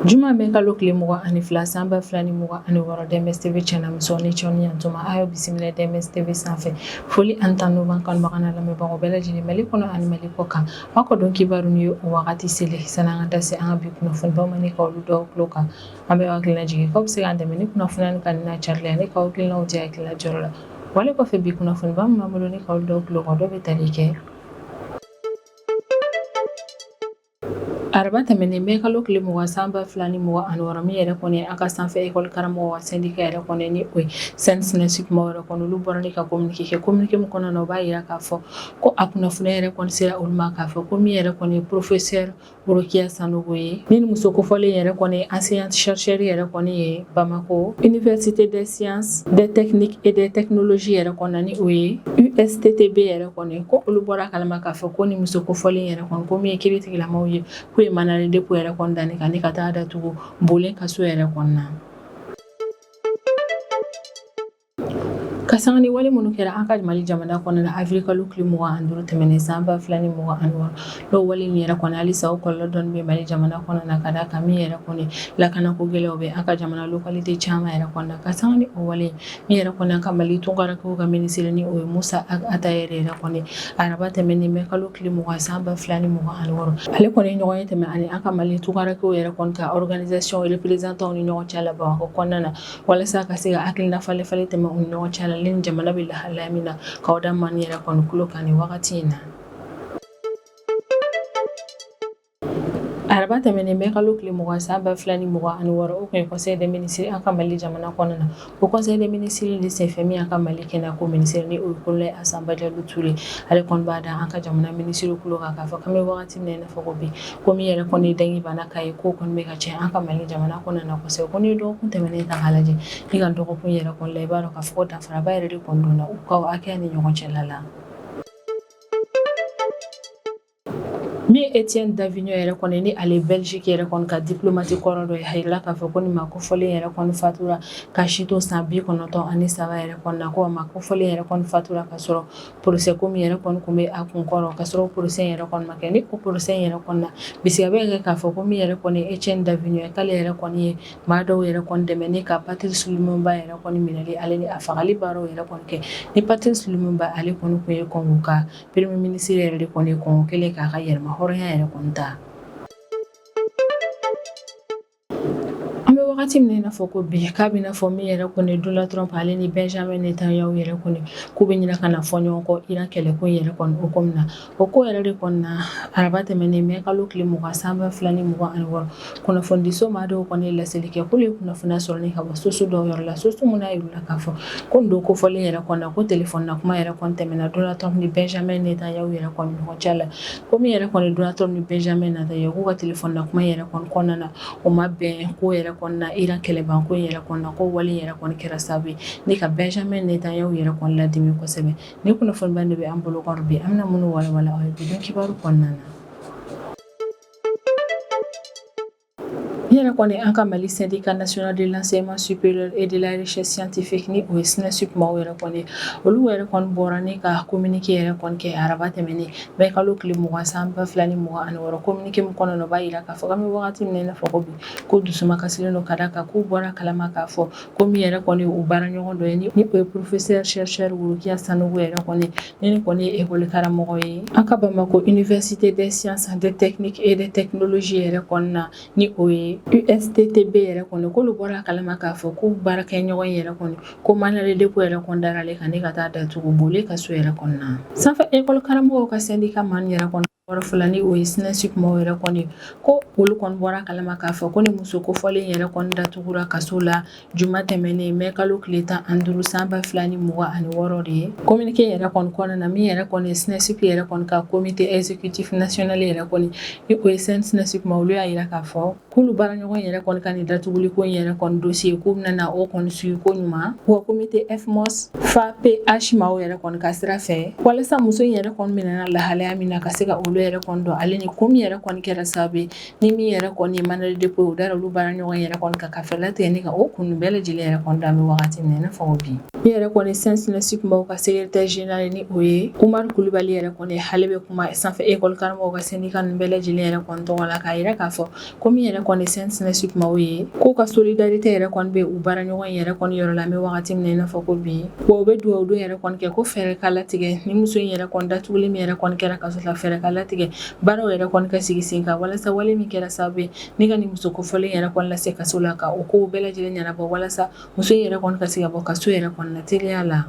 Juma bɛ kalo tile 22 sanba 2026 DMS TV channel musonin cɛwni yantuma a y'aw bisimila DMS TV sanfɛ foli ani tanu b'an kanubagaw n'a lamɛnbagaw bɛɛ lajɛlen Mali kɔnɔ ani Mali kɔ kan aw ka dɔn kibaru ni o wagati selen san'an ka da se an ka bi kunnafonibaw ma ne ka olu dɔw tulo kan an bɛ hakilina jigin k'aw bɛ se k'an dɛmɛ ni kunnafoniya ni kanina carila ne ka hakilinaw di hakilila jɔrɔ la wale kɔfɛ bi kunnafoniba min b'an bolo ne ka olu dɔw tulo kan dɔ bɛ tali kɛ Araba tɛmɛnen bɛ kalo tile 20 sanba 2026 min yɛrɛ kɔni an ka sanfɛ école karamɔgɔ wa syndicat yɛrɛ kɔni ni o ye SNESIP maaw yɛrɛ kɔni olu bɔra ni ka communiqué kɛ communiqué min kɔnɔna na o b'a yira k'a fɔ ko a kunnafoniya yɛrɛ kɔni sera olu ma k'a fɔ ko min yɛrɛ kɔni ye professeur Rokia Sanogo ye ni muso kofɔlen yɛrɛ kɔni enseignante chercheur yɛrɛ kɔni ye Bamako Université des sciences des techniques et des technologies yɛrɛ kɔnɔna ni o ye USTTB yɛrɛ kɔni ko olu bɔra kalama k'a fɔ ko ni muso kofɔlen yɛrɛ kɔni ko min ye kiiritigilamaw ye ko ye manali depo yɛrɛ kɔni danni kan ni ka taa datugu bolen kaso yɛrɛ kɔnɔna Kasanga ni wale minnu kɛra an ka Mali jamana kɔnɔna avril kalo tile 25 tɛmɛnen sanba 2026 n'o wale min yɛrɛ kɔni halisa o kɔlɔlɔ dɔɔni bɛ Mali jamana kɔnɔna ka d'a kan min yɛrɛ kɔni lakanako gɛlɛyaw bɛ an ka jamana localité caman yɛrɛ kɔnɔna kasanga ni o wale min yɛrɛ kɔni an ka Mali tunkarakaw ka ministre ni o ye Musa Atayɛrɛ yɛrɛ kɔni araba tɛmɛnen bɛ kalo tile 20 sanba 2026 ale kɔni ɲɔgɔn ye tɛmɛ ani an ka Mali tunkarakaw yɛrɛ kɔni ka organisation représentants ni ɲɔgɔn cɛ la Bamako kɔnɔna na walasa ka se ka hakilina falen tɛmɛ u ni ɲɔgɔn cɛ la ni jamana bɛ lahalaya min na k'aw da mani yɛrɛ kɔni tulo kan ni wagati in na Araba tɛmɛnen bɛ kalo tile 20 sanba 2026 o kun ye conseil des ministres an ka Mali jamana kɔnɔna na o conseil des ministres de senfɛ min an ka Mali kɛnɛya ko ministre ni o ye Kolola Asamba Jalo Ture ale kɔni b'a da an ka jamana ministre tulo kan k'a fɔ k'an bɛ wagati min na i n'a fɔ ko bi ko min yɛrɛ kɔni dangi banna k'a ye ko kɔni bɛ ka cɛn an ka Mali jamana kɔnɔna na kosɛbɛ ko ni dɔgɔkun tɛmɛnen ta k'a lajɛ ni ka dɔgɔkun yɛrɛ kɔni la i b'a dɔn k'a fɔ ko danfaraba yɛrɛ de kɔni donna u ka hakɛya ni ɲɔgɔn cɛla la min Etienne Davignon yɛrɛ kɔni ni ale Belgique yɛrɛ kɔni ka diplomate kɔrɔ dɔ ye a yirala k'a fɔ ko ni makofɔlen yɛrɛ kɔni fatura ka si to san 93 yɛrɛ kɔni na ko a makofɔlen yɛrɛ kɔni fatura ka sɔrɔ procès ko min yɛrɛ kɔni kun bɛ a kun kɔrɔ ka sɔrɔ procès yɛrɛ kɔni ma kɛ ni o procès yɛrɛ kɔni na bisikiya bɛ kɛ k'a fɔ ko min yɛrɛ kɔni Etienne Davignon ye k'ale yɛrɛ kɔni ye maa dɔw yɛrɛ kɔni dɛmɛ ni ka Patrice Lumumba yɛrɛ kɔni minɛli ale ni a fagali baaraw yɛrɛ kɔni kɛ ni Patrice Lumumba ale kɔni kun ye Congo ka premier ministre yɛrɛ de kɔni ye Congo kɛlen k'a ka yɛrɛma hɔrɔnya yɛrɛ kɔni ta wagati min na fɔ ko bi k'a bɛ na fɔ min yɛrɛ kɔni Donald Trump ale ni Benjamin Netanyahu yɛrɛ kɔni k'u bɛ ɲina ka na fɔ ɲɔgɔn kɔ Iran kɛlɛko yɛrɛ kɔni o ko min na o ko yɛrɛ de kɔni na araba tɛmɛnen bɛ kalo tile 20 sanba 2026 kunnafonidiso maa dɔw kɔni ye laseli kɛ k'olu ye kunnafoniya sɔrɔ ni ka bɔ soso dɔw yɔrɔ la soso mun y'a yir'u la k'a fɔ ko nin don kofɔlen yɛrɛ kɔni na ko téléphone na kuma yɛrɛ kɔni tɛmɛna Donald Trump ni Benjamin Netanyahu yɛrɛ kɔni ɲɔgɔn cɛ la ko min yɛrɛ kɔni Donald Trump ni Benjamin Netanyahu k'u ka téléphone na kuma yɛrɛ kɔni kɔnɔna na o ma bɛn ko yɛrɛ kɔni na Iran kɛlɛbanko yɛrɛ kɔni na ko wale yɛrɛ kɔni kɛra sababu ye ni ka Benjamin Netanyahu yɛrɛ kɔni ladimi kosɛbɛ ni kunnafoniba de bɛ an bolo kɔrɔ bi an bɛna minnu walawala aw ye bi don kibaru kɔnɔna na yɛrɛ kɔni an ka Mali syndicat national de l'enseignement supérieur et de la recherche scientifique ni o ye SNESIP maaw yɛrɛ kɔni olu yɛrɛ kɔni bɔra ni ka communiqué yɛrɛ kɔni kɛ araba tɛmɛnen bɛ kalo tile 20 sanba 2026 communiqué min kɔnɔna na o b'a yira k'a fɔ k'an bɛ wagati min na i n'a fɔ ko bi ko dusuma kasilen don ka d'a kan k'u bɔra kalama k'a fɔ ko min yɛrɛ kɔni u baara ɲɔgɔn dɔ ye ni o ye professeur chercheur Rokia Sanogo yɛrɛ kɔni ni kɔni ye école karamɔgɔ ye an ka Bamako Université des sciences des techniques et des technologies yɛrɛ kɔni na ni o ye USTTB yɛrɛ kɔni k'olu bɔra kalama k'a fɔ k'u baarakɛ ɲɔgɔn yɛrɛ kɔni ko manale depo yɛrɛ kɔni dara ale kan ni ka taa datugu bole ka so yɛrɛ kɔni na sanfɛ école karamɔgɔw ka syndicat man yɛrɛ kɔni wɔrɔ fila ni o ye SNESIP maaw yɛrɛ kɔni ko olu kɔni bɔra kalama k'a fɔ ko ni muso kofɔlen yɛrɛ kɔni datugura kaso la juma tɛmɛnen mɛ kalo tile 15 sanba 2026 de ye communiqué yɛrɛ kɔni kɔnɔna na min yɛrɛ kɔni SNESIP yɛrɛ kɔni ka comité exécutif national yɛrɛ kɔni ni o ye SNESIP maaw olu y'a yira k'a fɔ k'olu baara ɲɔgɔn yɛrɛ kɔni ka nin datuguli ko yɛrɛ kɔni dossier k'u bɛna na o kɔni suivi ko ɲuman wa comité FMOS FAPH maaw yɛrɛ kɔni ka sira fɛ walasa muso in yɛrɛ kɔni minɛna lahalaya min na ka se ka olu olu yɛrɛ kɔni dɔn ale ni ko min yɛrɛ kɔni kɛra sababu ye ni min yɛrɛ kɔni mandat de dépôt u dara olu baara ɲɔgɔn yɛrɛ kɔni ka fɛɛrɛ ni ka o kun bɛɛ lajɛlen yɛrɛ kɔni dan bɛ wagati min na i n'a fɔ bi min yɛrɛ kɔni SNSP maaw ka secrétaire général ni o ye Umaru Kulibali yɛrɛ kɔni ale bɛ kuma sanfɛ école karamɔgɔw ka syndicat ninnu bɛɛ lajɛlen yɛrɛ kɔni tɔgɔ la k'a yira k'a fɔ ko min yɛrɛ kɔni SNSP maaw ye k'u ka solidarité yɛrɛ kɔni bɛ u baara ɲɔgɔn yɛrɛ kɔni yɔrɔ la an bɛ wagati min na i n'a fɔ ko bi wa u bɛ dugawu don yɛrɛ kɔni kɛ ko fɛɛrɛ ka latigɛ ni muso in yɛrɛ kɔni datuguli min yɛrɛ kɔni kɛra ka sɔrɔ la fɛɛrɛ ka latigɛ baaraw yɛrɛ kɔni ka sigi sen kan walasa wale min kɛra sababu ye ni ka nin muso kofɔlen yɛrɛ kɔni lase kaso la ka o kow bɛɛ lajɛlen ɲɛnabɔ walasa muso in yɛrɛ kɔni ka se ka bɔ kaso yɛrɛ kɔni na teliya la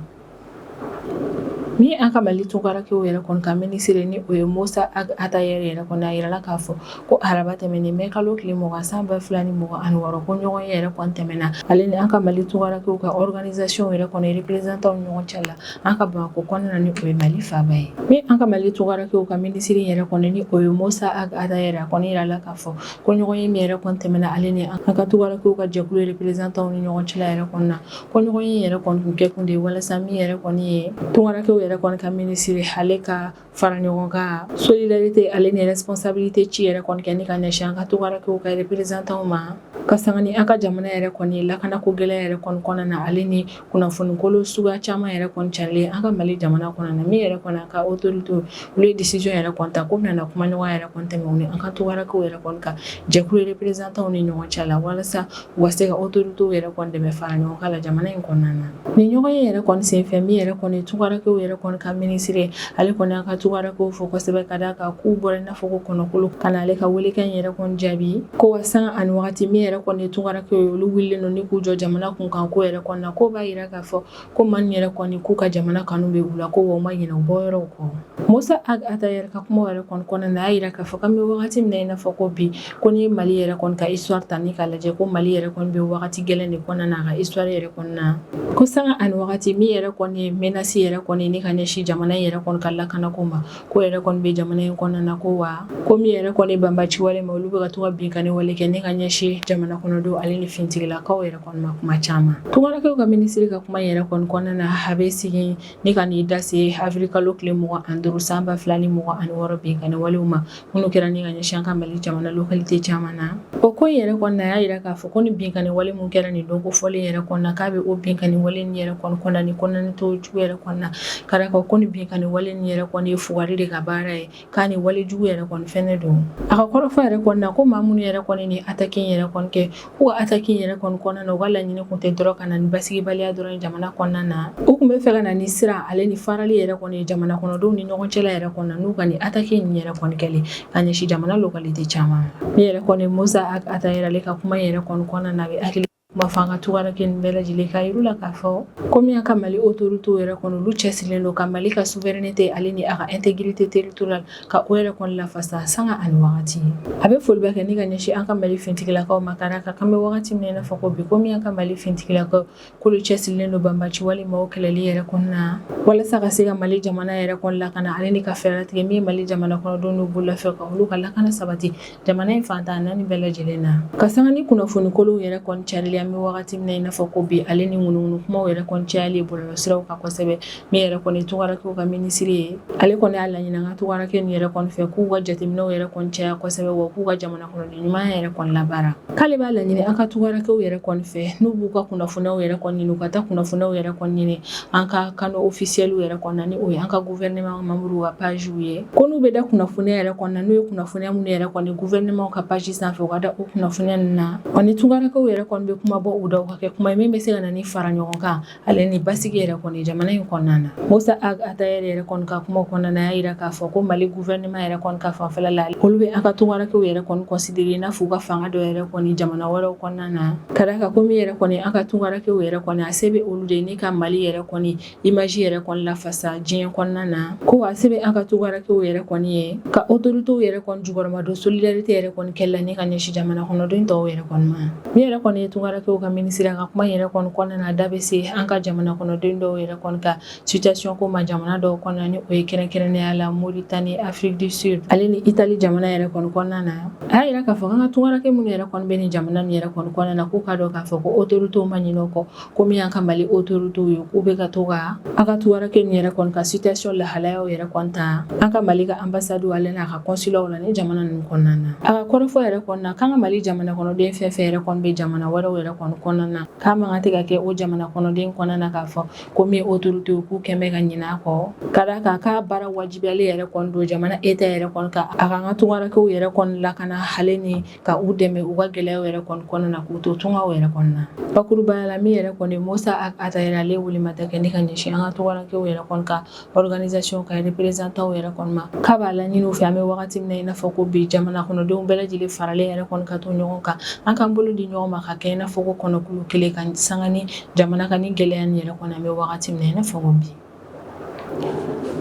min an ka Mali tunkarakɛw yɛrɛ kɔni ka minisiri ni o ye Musa Ag Atayɛri yɛrɛ kɔni a yirala k'a fɔ ko araba tɛmɛnen bɛ kalo tile 20 san 2026 ko ɲɔgɔn ye yɛrɛ kɔni tɛmɛna ale ni an ka Mali tunkarakɛw ka organisation yɛrɛ kɔni représentant ɲɔgɔn cɛ la an ka Bamako kɔnɔna ni o ye Mali faaba ye min an ka Mali tunkarakɛw ka minisiri yɛrɛ kɔni ni o ye Musa Ag Atayɛri a kɔni yirala k'a fɔ ko ɲɔgɔn ye min yɛrɛ kɔni tɛmɛna ale ni an ka tunkarakɛw ka jɛkulu représentant ni ɲɔgɔn cɛ la yɛrɛ kɔni na ko ɲɔgɔn ye yɛrɛ kɔni kun kɛ kun de walasa min yɛrɛ kɔni ye tunkarakɛw yɛrɛ kɔni ka minisiri ale ka fara ɲɔgɔn ka solidarité ale ni responsabilité ci yɛrɛ kɔni kɛ ni ka ɲɛsin an ka tunkarakɛw ka représentant ma ka sanga ni an ka jamana yɛrɛ kɔni lakanako gɛlɛya yɛrɛ kɔni kɔnɔna na ale ni kunnafoni kolo suguya caman yɛrɛ kɔni carilen an ka Mali jamana kɔnɔna na min yɛrɛ kɔni an ka autorité olu ye décision yɛrɛ kɔni ta ko bɛna kuma ɲɔgɔn yɛrɛ kɔni tɛmɛ u ni an ka tunkarakɛw yɛrɛ kɔni ka jɛkulu représentant ni ɲɔgɔn cɛ la walasa u ka se ka autorité yɛrɛ kɔni dɛmɛ fara ɲɔgɔn kan la jamana in kɔnɔna na ni ɲɔgɔn ye yɛrɛ kɔni senfɛ min yɛrɛ kɔni tunkarakɛw yɛrɛ kɔni ka minisiri ale kɔni an ka tunkarakɛw fɔ kosɛbɛ ka d'a kan k'u bɔra i n'a fɔ ko kɔnɔkolo ka na ale ka welekan yɛrɛ kɔni jaabi ko wa sanga ani wagati min yɛrɛ kɔni tunkarakɛw ye olu wililen don ni k'u jɔ jamana kunkan ko yɛrɛ kɔni na ko b'a yira k'a fɔ ko Mali yɛrɛ kɔni k'u ka jamana kanu bɛ u la ko wa u ma ɲinɛ u bɔyɔrɔw kɔ Musa Ag Atayɛri ka kuma yɛrɛ kɔni kɔnɔna na a y'a yira k'a fɔ k'an bɛ wagati min na i n'a fɔ ko bi ko ni Mali yɛrɛ kɔni ka histoire ta ni k'a lajɛ ko Mali yɛrɛ kɔni bɛ wagati gɛlɛn de kɔnɔna na a ka histoire yɛrɛ kɔnɔna na ko sanga ani wagati min yɛrɛ kɔni ye menace yɛrɛ kɔni ni ka ɲɛsin jamana in yɛrɛ kɔni ka lakanako ma ko yɛrɛ kɔni bɛ jamana in kɔnɔna na ko wa ko min yɛrɛ kɔni banbaci wale ma olu bɛ ka to ka binkani wale kɛ ni ka ɲɛsin jamana kɔnɔdenw ale ni fintigilakaw yɛrɛ kɔni ma kuma caman tunkarakɛw ka minisiri ka kuma yɛrɛ kɔni kɔnɔna na a bɛ sigi ni ka n'i da se avril kalo tile 25 san 2026 binkani walew ma minnu kɛra ni ka ɲɛsin an ka Mali jamana localité caman na o ko yɛrɛ kɔni na a y'a yira k'a fɔ ko ni binkani wale mun kɛra nin don kofɔlen yɛrɛ kɔni na k'a bɛ o binkani wale ni yɛrɛ kɔni kɔnɔna ni kɔnɔna to jugu yɛrɛ kɔni na ka d'a kan ko ni binkani wale ni yɛrɛ kɔni ye fugari de ka baara ye k'a ni wale jugu yɛrɛ kɔni fɛnɛ don a ka kɔrɔfɔ yɛrɛ kɔni na ko maa minnu yɛrɛ kɔni ni attaque yɛrɛ kɔni kɛ k'u ka attaque yɛrɛ kɔni kɔnɔna na u ka laɲini kun tɛ dɔrɔn ka na ni basigibaliya dɔrɔn jamana kɔnɔna na u kun bɛ fɛ ka na ni sira ale ni farali yɛrɛ kɔni jamana kɔnɔdenw ni ɲɔgɔn cɛla yɛrɛ kɔnɔna n'u ka ni attaque in yɛrɛ kɔni kɛlen ka ɲɛsin jamana localité caman ni yɛrɛ kɔni Musa Ag Atayɛri ale ka kuma yɛrɛ kɔni kɔnɔna na a bɛ hakili kuma fɔ an ka tunkarakɛ nin bɛɛ lajɛlen k'a yir'u la k'a fɔ komi an ka Mali autorité yɛrɛ kɔni olu cɛsirilen don ka Mali ka souveraineté ale ni a ka intégrité territoriale ka o yɛrɛ kɔni lafasa sanga ani wagati a bɛ foli bɛ kɛ ni ka ɲɛsin an ka Mali fintigilakaw ma ka d'a kan k'an bɛ wagati min na i n'a fɔ ko bi komi an ka Mali fintigilakaw k'olu cɛsirilen don banbaci wale maaw kɛlɛli yɛrɛ kɔnɔna na walasa ka se ka Mali jamana yɛrɛ kɔni lakana ale ni ka fɛɛrɛ tigɛ min ye Mali jamana kɔnɔdenw n'u bololafɛ ka olu ka lakana sabati jamana in fantan naani bɛɛ lajɛlen na ka sanga ni kunnafoni kolow yɛrɛ kɔni carilen an bɛ wagati min na i n'a fɔ ko bi ale ni ŋunuŋunu kumaw yɛrɛ kɔni cayalen bɔlɔlɔsiraw kan kosɛbɛ min yɛrɛ kɔni tunkarakɛw ka minisiri ye ale kɔni y'a laɲini an ka tunkarakɛ nin yɛrɛ kɔni fɛ k'u ka jateminɛw yɛrɛ kɔni caya kosɛbɛ wa k'u ka jamana kɔnɔden ɲuman yɛrɛ kɔni labaara k'ale b'a laɲini an ka tunkarakɛw yɛrɛ kɔni fɛ n'u b'u ka kunnafoniyaw yɛrɛ kɔni ɲini u ka taa kunnafoniyaw yɛrɛ kɔni ɲini an ka canaux officiels yɛrɛ kɔnɔna ni o ye an ka gouvernement membres ka pages ye ko n'u bɛ da kunnafoniya yɛrɛ kɔnɔna n'u ye kunnafoniya minnu yɛrɛ kɔni gouvernement ka page sanfɛ u ka da o kunnafoniya ninnu na wa ni tunkarakɛw yɛrɛ kɔni bɛ kuma bɔ u da u ka kɛ kuma ye min bɛ se ka na ni fara ɲɔgɔn kan ale ni basigi yɛrɛ kɔni jamana in kɔnɔna na Musa Ag Atayɛri yɛrɛ kɔni ka kuma kɔnɔna na a y'a yira k'a fɔ ko Mali gouvernement yɛrɛ kɔni ka fanfɛla la olu bɛ an ka tunkarakɛw yɛrɛ kɔni considérer i n'a fɔ u ka fanga dɔ yɛrɛ kɔni jamana wɛrɛw kɔnɔna na ka d'a kan ko min yɛrɛ kɔni an ka tunkarakɛw yɛrɛ kɔni a se bɛ olu de ni ka Mali yɛrɛ kɔni image yɛrɛ kɔni lafasa diɲɛ kɔnɔna na ko a se bɛ an ka tunkarakɛw yɛrɛ kɔni ye ka autorités yɛrɛ kɔni jukɔrɔma don solidarité yɛrɛ kɔni kɛla ni ka ɲɛsin jamana kɔnɔden tɔw yɛrɛ kɔni ma min yɛrɛ kɔni ye tunkarakɛw kɛw ka ministre ka kuma yɛrɛ kɔni kɔnɔna na da bɛ se an ka jamana kɔnɔden dɔw yɛrɛ kɔni ka situation ko ma jamana dɔw kɔnɔna ni o ye kɛrɛnkɛrɛnnenya la Mauritanie, Afrique du Sud ale ni Italie jamana yɛrɛ kɔni kɔnɔna na a y'a yira k'a fɔ an ka tungarakɛ minnu yɛrɛ kɔni bɛ ni jamana nin yɛrɛ kɔni kɔnɔna na k'u ka dɔn k'a fɔ ko autorités ma ɲinɛ o kɔ komi an ka Mali autorités ye k'u bɛ ka to ka an ka tungarakɛ nin yɛrɛ kɔni ka situation lahalayaw yɛrɛ kɔni ta an ka Mali ka ambassade ale n'a ka consulat la ni jamana ninnu kɔnɔna na a ka kɔrɔfɔ yɛrɛ kɔnɔna na k'an ka Mali jamana kɔnɔden fɛn fɛn yɛrɛ kɔni bɛ jamana wɛrɛw yɛrɛ kɔni kɔnɔna na k'a man kan tɛ ka kɛ o jamana kɔnɔden kɔnɔna na k'a fɔ ko min autorités k'u kɛn bɛ ka ɲinɛ a kɔ ka d'a kan k'a baara wajibiyalen yɛrɛ kɔni don jamana État yɛrɛ kɔni ka a ka an ka tungarakɛw yɛrɛ kɔni lakana hale ni ka u dɛmɛ u ka gɛlɛyaw yɛrɛ kɔni kɔnɔna na k'u to tungaw yɛrɛ kɔnɔna na bakurubaya la min yɛrɛ kɔni Musa Atayɛrɛ ale wulimada kɛ ne ka ɲɛsin an ka tungarakɛw yɛrɛ kɔni ka organisation ka représentants yɛrɛ kɔni ma k'a b'a laɲini u fɛ an bɛ wagati min na i n'a fɔ ko bi jamana kɔnɔdenw bɛɛ lajɛlen faralen yɛrɛ kɔni ka to ɲɔgɔn kan an k'an bolo di ɲɔgɔn ma ka kɛ i n'a fɔ ko kɔnɔkulu kelen ka sanga ni jamana ka ni gɛlɛya nin yɛrɛ kɔni an bɛ wagati min na i n'a fɔ ko bi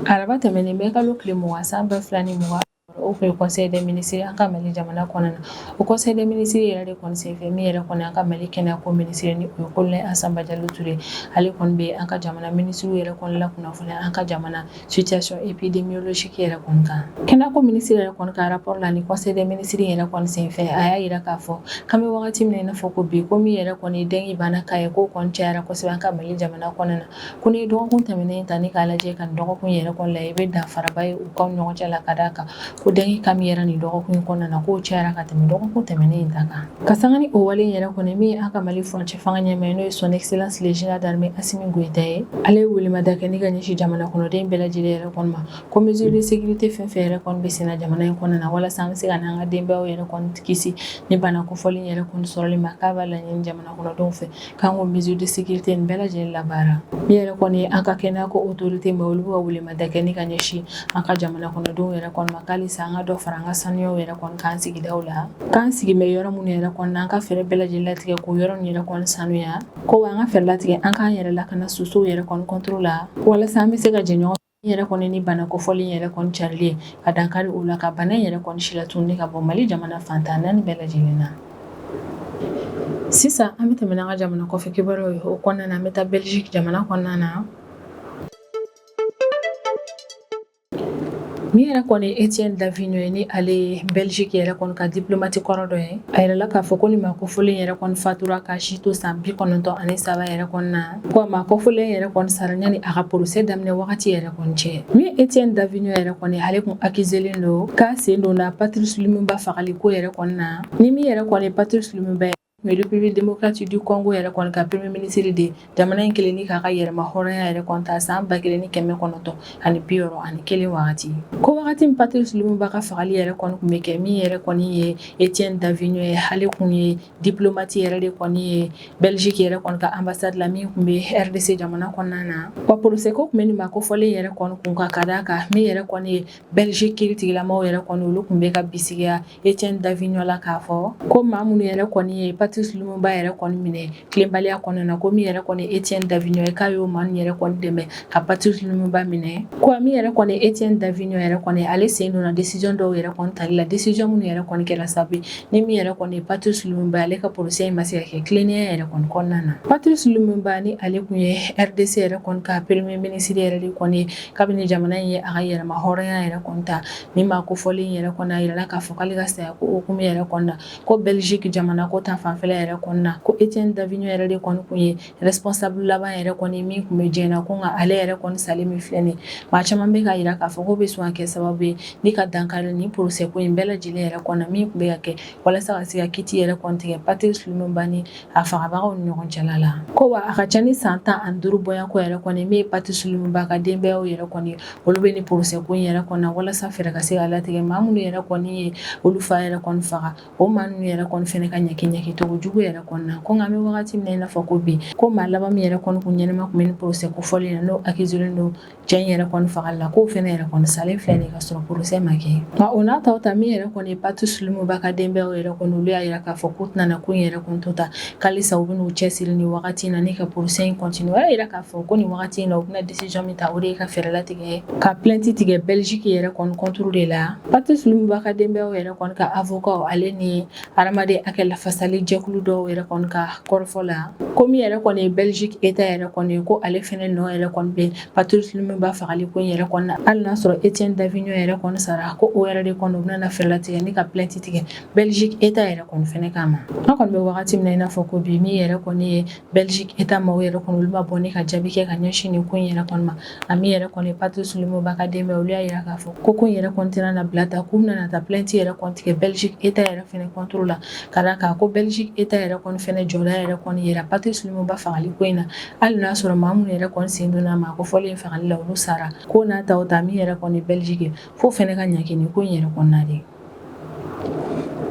araba tɛmɛnen bɛ kalo tile 20 san 2020 o kun ye conseil des ministres an ka Mali jamana kɔnɔna na o conseil des ministres yɛrɛ de kɔni senfɛ min yɛrɛ kɔni an ka Mali kɛnɛya ko ministre ni o ye Colonel Assamba Diallo Touré ale kɔni bɛ an ka jamana ministre yɛrɛ kɔni la kunnafoniya an ka jamana situation épidémiologique yɛrɛ kɔni kan kɛnɛya ko ministre yɛrɛ kɔni ka rapport la ni conseil des ministres yɛrɛ kɔni senfɛ a y'a yira k'a fɔ k'an bɛ wagati min na i n'a fɔ ko bi ko min yɛrɛ kɔni dengue bana ka ye k'o kɔni cayara kosɛbɛ an ka Mali jamana kɔnɔna na ko ni dɔgɔkun tɛmɛnen ta ni k'a lajɛ ka dɔgɔkun yɛrɛ kɔni la i bɛ danfaraba ye u ka ɲɔgɔn cɛ la ka d'a kan ko dengue ka min yɛrɛ ni dɔgɔkun in kɔnɔna na k'o cayara ka tɛmɛ dɔgɔkun tɛmɛnen in ta kan ka sanga ni o wale yɛrɛ kɔni min ye an ka Mali furancɛ fanga ɲɛmaa n'o ye son excellence le général d'armée Assimi Goïta ye ale ye welemada kɛ ni ka ɲɛsin jamana kɔnɔden bɛɛ lajɛlen yɛrɛ kɔni ma ko mesure de sécurité fɛn fɛn yɛrɛ kɔni bɛ sen na jamana in kɔnɔna na walasa an bɛ se ka n'an ka denbayaw yɛrɛ kɔni kisi ni bana kofɔli yɛrɛ kɔni sɔrɔli ma k'a b'a laɲini jamana kɔnɔdenw fɛ k'an k'o mesure de sécurité nin bɛɛ lajɛlen labaara min yɛrɛ kɔni ye an ka kɛnɛya ko autorité ma olu bɛ ka welemada kɛ ni ka ɲɛsin an ka jamana kɔnɔdenw yɛrɛ kɔni ma k'alisa an ka dɔ fara an ka sanuyaw yɛrɛ kɔni k'an sigidaw la k'an sigi bɛ yɔrɔ minnu yɛrɛ kɔni na an ka fɛɛrɛ bɛɛ lajɛlen latigɛ k'o yɔrɔ ninnu yɛrɛ kɔni sanuya ko wa an ka fɛɛrɛ latigɛ an k'an yɛrɛ lakana sosow yɛrɛ kɔni contrôle la walasa an bɛ se ka jɛ ɲɔgɔn yɛrɛ kɔni ni bana kofɔli yɛrɛ kɔni carili ka dankari o la ka bana yɛrɛ kɔni si latunni ka bɔ Mali jamana fantan naani bɛɛ lajɛlen na sisan an bɛ tɛmɛ n'an ka jamana kɔfɛ kibaruyaw ye o kɔnɔna na an bɛ taa Belgique jamana kɔnɔna na min yɛrɛ kɔni Etienne Davignon ye ni ale ye Belgique yɛrɛ kɔni ka diplomate kɔrɔ dɔ ye a yɛrɛ la k'a fɔ ko ni maa kɔfɔlen yɛrɛ kɔni fatura ka si to san 93 yɛrɛ kɔni na ko maa kɔfɔlen yɛrɛ kɔni sara ɲani a ka procès daminɛ wagati yɛrɛ kɔni cɛ min Etienne Davignon yɛrɛ kɔni ale kun accuselen don k'a sen donna Patrice Lumumba fagali ko yɛrɛ kɔni na ni min yɛrɛ kɔni Patrice Lumumba République démocratique du Congo yɛrɛ kɔni ka premier ministre de jamana in kelen ni k'a ka yɛrɛma hɔrɔnya yɛrɛ kɔni ta san 1961 wagati ko wagati min Patrice Lumumba ka fagali yɛrɛ kɔni kun bɛ kɛ min yɛrɛ kɔni ye Etienne Davignon ye ale kun ye diplomate yɛrɛ de kɔni ye Belgique yɛrɛ kɔni ka ambassade la min kun bɛ RDC jamana kɔnɔna na wa procès ko kun bɛ ni maa kofɔlen yɛrɛ kɔni kun ka d'a kan min yɛrɛ kɔni ye Belgique kiiritigilamaw yɛrɛ kɔni olu kun bɛ ka bisigiya Etienne Davignon la k'a fɔ ko maa minnu yɛrɛ kɔni ye Patrice Lumumba yɛrɛ kɔni minɛ tilenbaliya kɔnɔna na ko min yɛrɛ kɔni Etienne Davignon ye k'a y'o maa yɛrɛ kɔni dɛmɛ ka Patrice Lumumba minɛ ko min yɛrɛ kɔni Etienne Davignon yɛrɛ kɔni ale sen donna décision dɔw yɛrɛ kɔni tali la décision minnu yɛrɛ kɔni kɛra sababu ni min yɛrɛ kɔni Patrice Lumumba ale ka procès in ma se ka kɛ tilennenya yɛrɛ kɔni kɔnɔna na Patrice Lumumba ni ale kun ye RDC yɛrɛ kɔni ka premier ministre yɛrɛ de kɔni kabini jamana in ye a ka yɛrɛma hɔrɔnya yɛrɛ kɔni ta ni maa kofɔlen yɛrɛ kɔni a yirala k'a fɔ k'ale ka saya ko hukumu yɛrɛ kɔni na ko Belgique jamana ko ta fanfɛla yɛrɛ kɔni na ko Etienne Davignon yɛrɛ de kɔni kun ye responsable laban yɛrɛ kɔni min kun bɛ jɛn na ko nka ale yɛrɛ kɔni salen min filɛ nin maa caman bɛ k'a yira k'a fɔ ko bɛ sɔn ka kɛ sababu ye ni ka dankari ni procès ko in bɛɛ lajɛlen yɛrɛ kɔnɔ min kun bɛ ka kɛ walasa ka se ka kiti yɛrɛ kɔni tigɛ Patrice Lumumba ni a fagabagaw ni ɲɔgɔn cɛla la ko wa a ka ca ni san 15 bɔɲako yɛrɛ kɔni min ye Patrice Lumumba ka denbayaw yɛrɛ kɔni olu bɛ ni procès ko in yɛrɛ kɔnɔ walasa fɛɛrɛ ka se ka latigɛ maa minnu yɛrɛ kɔni ye olu fa yɛrɛ kɔni faga o maa ninnu yɛrɛ kɔni fɛnɛ ka ɲɛki cogo jugu yɛrɛ kɔni na ko nka an bɛ wagati min na i n'a fɔ ko bi ko maa laban min yɛrɛ kɔni kun ɲɛnama kun bɛ ni procès ko fɔli na n'o accuselen don cɛ in yɛrɛ kɔni fagali la k'o fɛnɛ yɛrɛ kɔni salen filɛ nin ka sɔrɔ procès ma kɛ nka o n'a taw ta min yɛrɛ kɔni Patrice Lumumba ka denbayaw yɛrɛ kɔni olu y'a yira k'a fɔ k'u tɛna ko in yɛrɛ kɔni to ta k'alisa u bɛn'u cɛsiri nin wagati in na ni ka procès in continue o y'a yira k'a fɔ ko nin wagati in na u bɛna décision min ta o de ye ka fɛɛrɛ latigɛ ka plainte tigɛ Belgique yɛrɛ kɔni contre de la Patrice Lumumba ka denbayaw yɛrɛ kɔni ka avocat ale ni adamaden hakɛ lafasali jɛ jɛkulu dɔw yɛrɛ kɔni ka kɔrɔfɔ la ko min yɛrɛ kɔni ye Belgique État yɛrɛ kɔni ko ale fɛnɛ nɔ yɛrɛ kɔni bɛ Patrice Lumumba fagali ko in yɛrɛ kɔni na hali n'a sɔrɔ Etienne Davignon yɛrɛ kɔni sara ko o yɛrɛ de kɔni u bɛna fɛɛrɛ latigɛ ni ka plainte tigɛ Belgique État yɛrɛ kɔni fɛnɛ kama an kɔni bɛ wagati min na i n'a fɔ ko bi min yɛrɛ kɔni ye Belgique État maaw yɛrɛ kɔni olu ma bɔ ni ka jaabi kɛ ka ɲɛsin nin ko in yɛrɛ kɔni ma a min yɛrɛ kɔni Patrice Lumumba ka denbaya olu y'a yira k'a fɔ ko in yɛrɛ kɔni tɛna na bila ta k'u bɛna ta plainte yɛrɛ kɔni tigɛ Belgique État yɛrɛ fɛnɛ contre la ka d'a kan ko Belgique État yɛrɛ kɔni fɛnɛ jɔda yɛrɛ kɔni yira Patrice Lumumba fagali ko in na hali n'a sɔrɔ maa minnu yɛrɛ kɔni sen donna ma ko fɔlen fagali la olu sara ko n'a ta o ta min yɛrɛ kɔni Belgique fo fɛnɛ ka ɲangi nin ko in yɛrɛ kɔnɔna de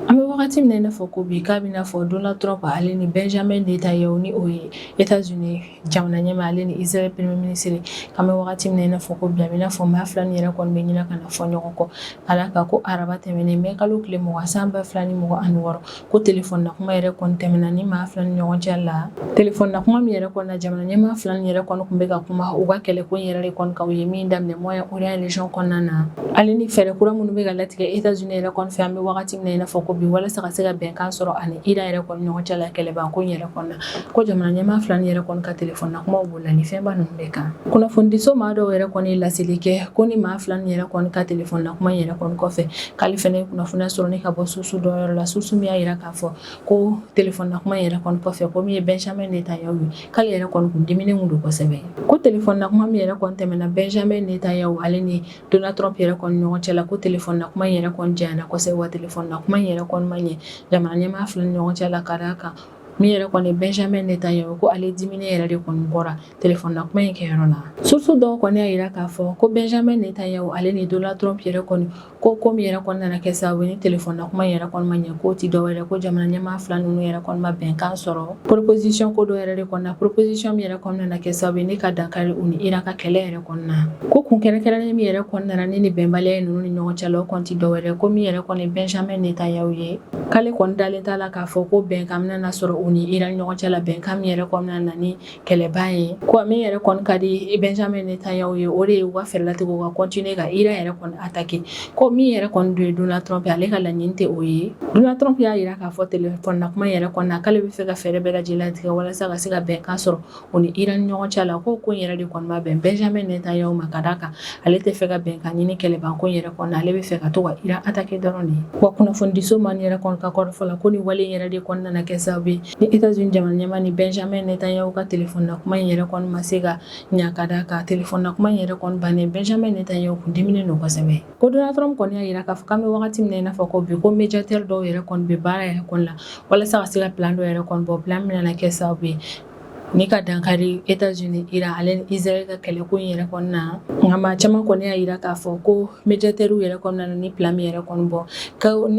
an bɛ wagati min na i n'a fɔ ko bi k'a bɛ n'a fɔ Donald Trump ale ni Benjamin Netanyahu ni o ye États-Unis jamana ɲɛmaa ale ni Israël premier ministre k'an bɛ wagati min na i n'a fɔ ko bi a bɛ n'a fɔ maa fila ni yɛrɛ kɔni bɛ ɲina ka na fɔ ɲɔgɔn kɔ ka d'a kan ko araba tɛmɛnen bɛ kalo tile 20 san 2026 ko téléphone na kuma yɛrɛ kɔni tɛmɛna ni maa fila ni ɲɔgɔn cɛ la téléphone na kuma min yɛrɛ kɔni na jamana ɲɛmaa fila ni yɛrɛ kɔni tun bɛ ka kuma u ka kɛlɛ ko in yɛrɛ de kɔni kan u ye min daminɛ Moyen-Orient région kɔnɔna na ale ni fɛɛrɛ kura minnu bɛ ka latigɛ États-Unis yɛrɛ kɔni fɛ an bɛ wagati min na i n'a fɔ ko bi walasa ka se ka bɛnkan sɔrɔ ani Iran yɛrɛ kɔni ɲɔgɔn cɛ la kɛlɛban ko in yɛrɛ kɔni na ko jamana ɲɛmaa fila ni yɛrɛ kɔni ka téléphone na kumaw b'o la ni fɛnba ninnu de kan kunnafonidiso maa dɔw yɛrɛ kɔni ye laseli kɛ ko ni maa fila ni yɛrɛ kɔni ka téléphone na kuma in yɛrɛ kɔni kɔfɛ k'ale fɛnɛ ye kunnafoniya sɔrɔ ni ka bɔ susu dɔ yɔrɔ la susu min y'a yira k'a fɔ ko téléphone na kuma in yɛrɛ kɔni kɔfɛ ko min ye Benjamin Netanyahu ye k'ale yɛrɛ kɔni kun diminen kun don kosɛbɛ ko téléphone na kuma min yɛrɛ kɔni tɛmɛna Benjamin Netanyahu ale ni Donald Trump yɛrɛ kɔni ɲɔgɔn cɛ la ko téléphone na kuma in yɛrɛ kɔni janyana kosɛbɛ wa téléphone na kuma in yɛrɛ kɔni ma ɲɛ jamana ɲɛmaa fila ni ɲɔgɔn cɛ la ka d'a kan min yɛrɛ kɔni Benjamin Netanyahu ko ale diminen yɛrɛ de kɔni bɔra téléphone na kuma in kɛyɔrɔ la source dɔw kɔni y'a yira k'a fɔ ko Benjamin Netanyahu ale ni Donald Trump yɛrɛ kɔni ko min yɛrɛ kɔni nana kɛ sababu ni téléphone na kuma in yɛrɛ kɔni ma ɲɛ ko ti dɔwɛrɛ ko jamana ɲɛmaa fila ninnu yɛrɛ kɔni ma bɛnkan sɔrɔ proposition ko dɔ yɛrɛ de kɔni na proposition min yɛrɛ kɔni nana kɛ sababu ni ka dankari u ni Iran ka kɛlɛ yɛrɛ kɔni na ko kun kɛrɛnkɛrɛnnen min yɛrɛ kɔni nana ni bɛnbaliya ninnu ni ɲɔgɔn cɛ la o kɔni ti dɔwɛrɛ ko min yɛrɛ kɔni Benjamin Netanyahu ye k'ale kɔni dalen t'a la k'a fɔ ko bɛnkan bɛna sɔrɔ u ni Iran ɲɔgɔn cɛ la bɛnkan min yɛrɛ kɔni na ni kɛlɛba ye ko min yɛrɛ kɔni ka di Benjamin Netanyahu ye o de ye u ka fɛɛrɛ latigɛ u ka continuer ka Iran yɛrɛ kɔni attaquer ko min yɛrɛ kɔni don ye Donald Trump ale ka laɲini tɛ o ye Donald Trump y'a yira k'a fɔ téléphone na kuma yɛrɛ kɔni na k'ale bɛ fɛ ka fɛɛrɛ bɛɛ lajɛlen tigɛ walasa ka se ka bɛnkan sɔrɔ u ni Iran ɲɔgɔn cɛ la ko in yɛrɛ de kɔni ma bɛn Benjamin Netanyahu ma ka d'a kan ale tɛ fɛ ka bɛnkan ɲini kɛlɛban ko in yɛrɛ kɔni na ale bɛ fɛ ka to ka Iran attaquer dɔrɔn de wa kunnafonidiso maa yɛrɛ kɔni ka kɔrɔfɔ la ko ni wale in yɛrɛ de kɔni nana kɛ sababu ye ni États-Unis jamana ɲɛmaa ni Benjamin Netanyahu ka téléphone na kuma in yɛrɛ kɔni ma se ka ɲa ka d'a kan téléphone na kuma in yɛrɛ kɔni bannen Benjamin Netanyahu kun diminen don kosɛbɛ ko Donald Trump kɔni y'a yira k'a fɔ k'an bɛ wagati min na i n'a fɔ ko bi ko médiateur dɔw yɛrɛ kɔni bɛ baara yɛrɛ kɔni la walasa ka se ka plan dɔ yɛrɛ kɔni bɔ plan min nana kɛ sababu ye ni ka dankari États-Unis Iran ale ni Israël ka kɛlɛ ko in yɛrɛ kɔni na nka maa caman kɔni y'a yira k'a fɔ ko médiateur yɛrɛ kɔni nana ni plan min yɛrɛ kɔni bɔ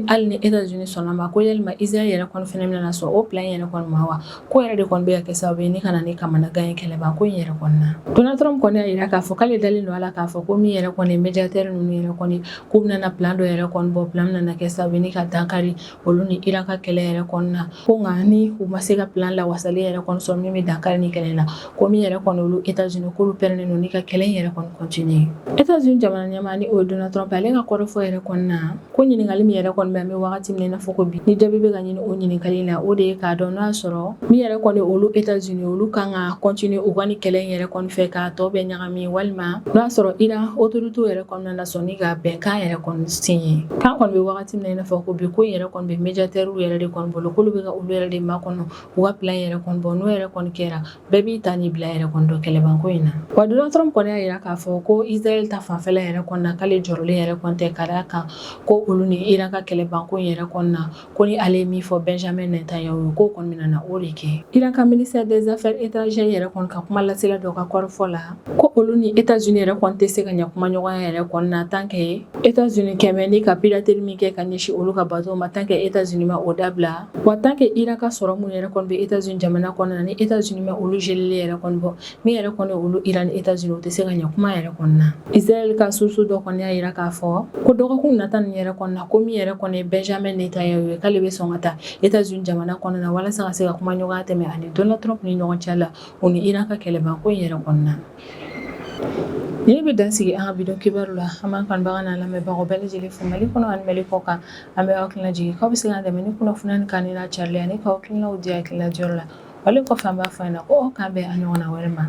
hali ni États-Unis sɔnna ma ko yalima Israël yɛrɛ kɔni fɛnɛ bɛna sɔn o plan yɛrɛ kɔni ma wa ko yɛrɛ de kɔni bɛ ka kɛ sababu ye ni ka na ni kamanagan ye kɛlɛban ko in yɛrɛ kɔni na Donald Trump kɔni y'a yira k'a fɔ k'ale dalen don a la k'a fɔ ko min yɛrɛ kɔni médiateur ninnu yɛrɛ kɔni k'u bɛna plan dɔ yɛrɛ kɔni bɔ plan min nana kɛ sababu ye ni ka dankari olu ni Iran ka kɛlɛ yɛrɛ kɔni na ko nka ni u ma se ka plan lawasali yɛrɛ kɔni sɔrɔ min bɛ dankari ni kɛlɛ la ko min yɛrɛ kɔni olu États-Unis k'olu pɛrɛnnen don ni ka kɛlɛ in yɛrɛ kɔni continuer États-Unis jamana ɲɛmaa ni o ye Donald Trump ale ka kɔrɔfɔ yɛrɛ kɔni na ko ɲininkali min yɛrɛ kɔni bɛ an bɛ wagati min na i n'a fɔ ko bi ni jaabi bɛ ka ɲini o ɲininkali la o de ye k'a dɔn n'a sɔrɔ min yɛrɛ kɔni olu États-Unis olu kan ka continuer u ka ni kɛlɛ in yɛrɛ kɔni fɛ k'a tɔ bɛ ɲagami walima n'a sɔrɔ Iran autorités yɛrɛ kɔni na sɔn ni ka bɛnkan yɛrɛ kɔni signé kan kɔni bɛ wagati min na i n'a fɔ ko bi ko in yɛrɛ kɔni bɛ médiateur yɛrɛ de kɔni bolo k'olu bɛ ka olu yɛrɛ de makɔnɔ u ka plan yɛrɛ kɔni bɔ n'o yɛrɛ kɔni kɛra bɛɛ b'i ta ni bila yɛrɛ kɔni dɔ kɛlɛban ko in na wa Donald Trump kɔni y'a yira k'a fɔ ko Israël ta fanfɛla yɛrɛ kɔni na k'ale jɔrɔlen yɛrɛ kɔni tɛ ka d'a kan ko olu ni Iran ka kɛlɛban ko in yɛrɛ kɔni na ko ni ale ye min fɔ Benjamin Netanyahu ye k'o kɔni bɛna na o de kɛ Iran ka ministère des affaires étrangères yɛrɛ kɔni ka kuma lasela dɔ ka kɔrɔfɔ la ko olu ni États-Unis yɛrɛ kɔni tɛ se ka ɲɛ kuma ɲɔgɔnya yɛrɛ kɔni na tant que États-Unis kɛmɛ ni ka piraterie min kɛ ka ɲɛsin olu ka bateau ma tant que États-Unis ma o dabila wa tant que Iran ka sɔrɔ mun yɛrɛ kɔni bɛ États-Unis jamana kɔnɔna na ni États-Unis ma olu geleli yɛrɛ kɔni bɔ min yɛrɛ kɔni olu Iran ni États-Unis o tɛ se ka ɲɛ kuma yɛrɛ kɔni na Israël ka source dɔ kɔni y'a yira k'a fɔ ko dɔgɔkun nata nin yɛrɛ kɔni na ko min yɛrɛ kɔni ye Benjamin Netanyahu ye k'ale bɛ sɔn ka taa États-Unis jamana kɔnɔna na walasa ka se ka kuma ɲɔgɔnya tɛmɛ ani Donald Trump ni ɲɔgɔn cɛ la o ni Iran ka kɛlɛban ko in yɛrɛ kɔni na Ni bɛ dansigi an ka bidon kibaru la an b'an kanbaga n'a lamɛnbagaw bɛɛ lajɛlen fo Mali kɔnɔ ani Mali kɔ kan an bɛ aw hakilina jigin k'aw bɛ se k'an dɛmɛ ni kunnafoniya ni kanni n'a carilen ani k'aw hakilinaw di hakilina jɔyɔrɔ la wale kɔfɛ an b'a fɔ an ɲɛna ko aw k'an bɛn a ɲɔgɔnna wɛrɛ ma